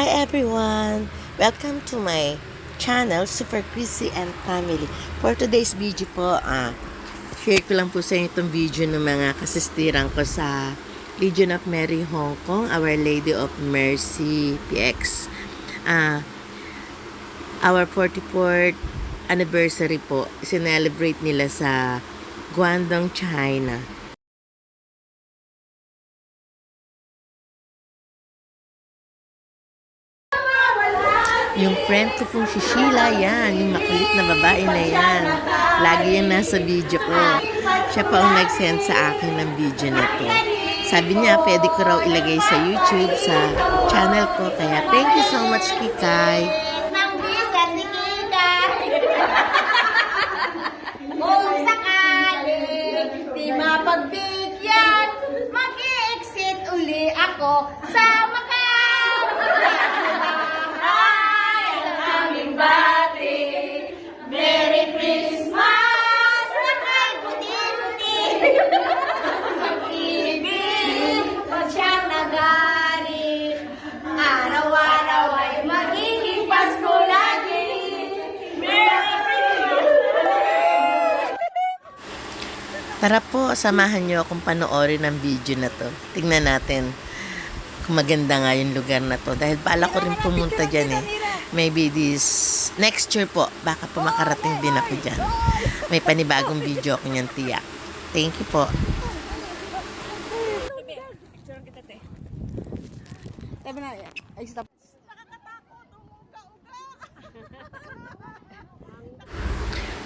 Hi everyone! Welcome to my channel, Super Chrissy and Family. For today's video po, share ko lang po sa inyo itong video ng mga kasistirang ko sa Legion of Mary Hong Kong, Our Lady of Mercy PX. Our 44th anniversary po, sinelebrate nila sa Guangdong, China. Yung friend ko pong si Sheila, yan. Yung makulit na babae na yan. Lagi yan nasa video ko. Siya pa ang nag-send sa akin ng video na to. Sabi niya, pwede ko raw ilagay sa YouTube, sa channel ko. Kaya thank you so much, Kikay. Kung sakali di mapagbigyan, mag-i-exit uli ako sa Macau. Bati, Merry Christmas, nakay puti-puti. Mag-ibig, pag siyang nagari, araw-araw ay magiging Pasko lagi. Merry Christmas! Tara po, samahan niyo akong panoorin ang video na to. Tingnan natin kung maganda nga yung lugar na to. Dahil bala ko rin pumunta dyan eh. Maybe this next year po, baka po makarating din ako dyan. May panibagong video ako niyan, tiyak. Thank you po.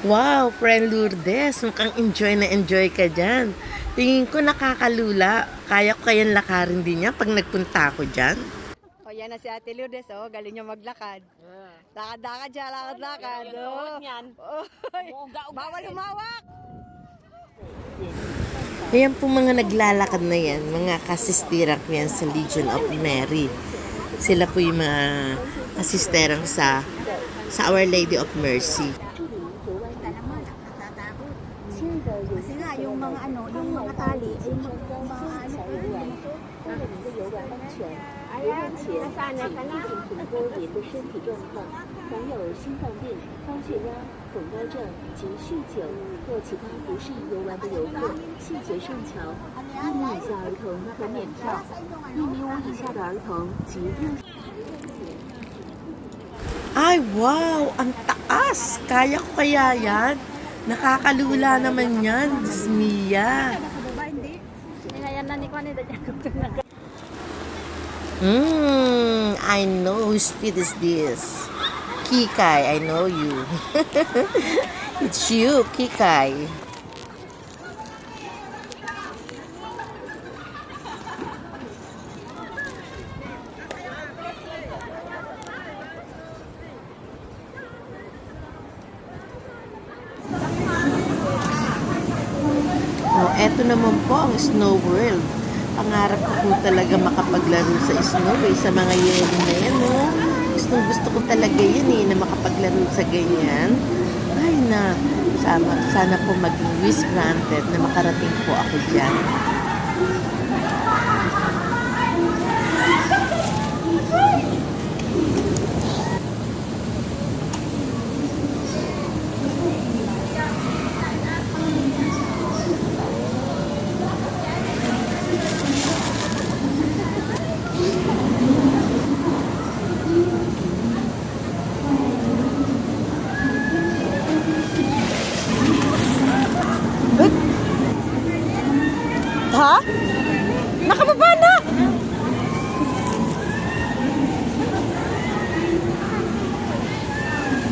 Wow, friend Lourdes, mukhang enjoy na enjoy ka dyan. Tingin ko nakakalula. Kaya ko kayang lakarin din niya pag nagpunta ako dyan. O yan na si Ate Lourdes, oh, galing niya maglakad. Lakad-lakad siya, lakad-lakad. Oh. Oy, bawal humawak. Ayan po mga naglalakad na yan, mga kasisterang yan sa Legion of Mary. Sila po yung mga kasisterang sa Our Lady of Mercy. Kasi nga, yung mga yung mga tali, ay yung mga前请提醒很多您的身体状况，凡有心脏病、高血压、恐高症及酗酒或其他不适宜游玩的游客，谢绝上桥。1米以下儿童可免票，1.5米以下的儿童及6。 Ay, wow! Ang taas! Kaya ko kaya yan? Nakakalula naman yan, Mia. Yan na ni Kwan, I know whose speed is this. Kikay, I know you. It's you, Kikay. Oh, eto naman po ang Snow World. Pangarap ko po talaga makapaglaro sa snow sa mga yelo na yan, oh. Gustong gusto ko talaga yan eh, na makapaglaro sa ganyan. Ay na, sana po maging wish granted na makarating po ako dyan. Ha? Nakababa na!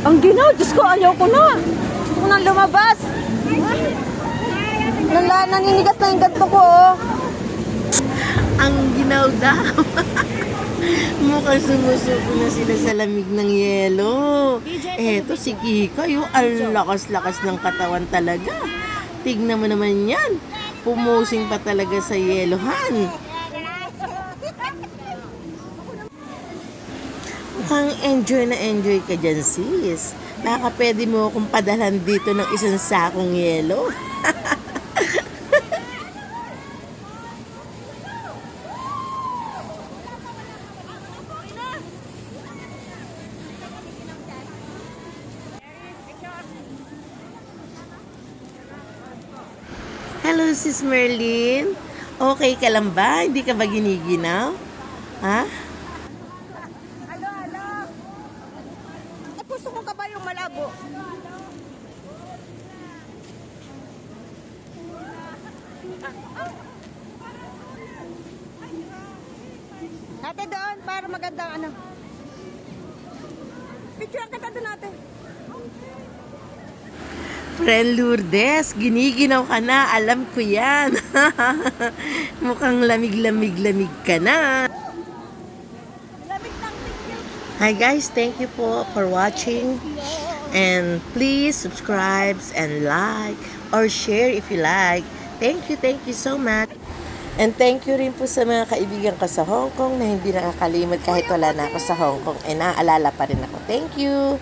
Ang ginaw, Diyos ko, ayaw ko na. Gusto ko nang lumabas. Naninigas na yung ganto ko, oh. Ang ginaw daw. Mukhang sumusuko na sila sa lamig ng yelo. Eto si Kikay, oh, ang lakas-lakas ng katawan talaga. Tignan mo naman yan. Pumusing pa talaga sa yelohan. Mukhang enjoy na enjoy ka dyan, sis. Baka pwede mo akong padalhan dito ng isang sakong yelo. Sis Merlin. Okay ka lang ba? Hindi ka ba giniginaw? Ha? Eh, gusto ko ka ba yung malabo? Ate doon, para magandang ano. Picture kita doon ate. Friend Lourdes, giniginaw ka na. Alam ko yan. Mukhang lamig-lamig-lamig ka na. Hi guys, thank you po for watching. And please subscribe and like or share if you like. Thank you so much. And thank you rin po sa mga kaibigan ko sa Hong Kong na hindi nakakalimot kahit wala na ako sa Hong Kong. Eh, naaalala pa rin ako. Thank you.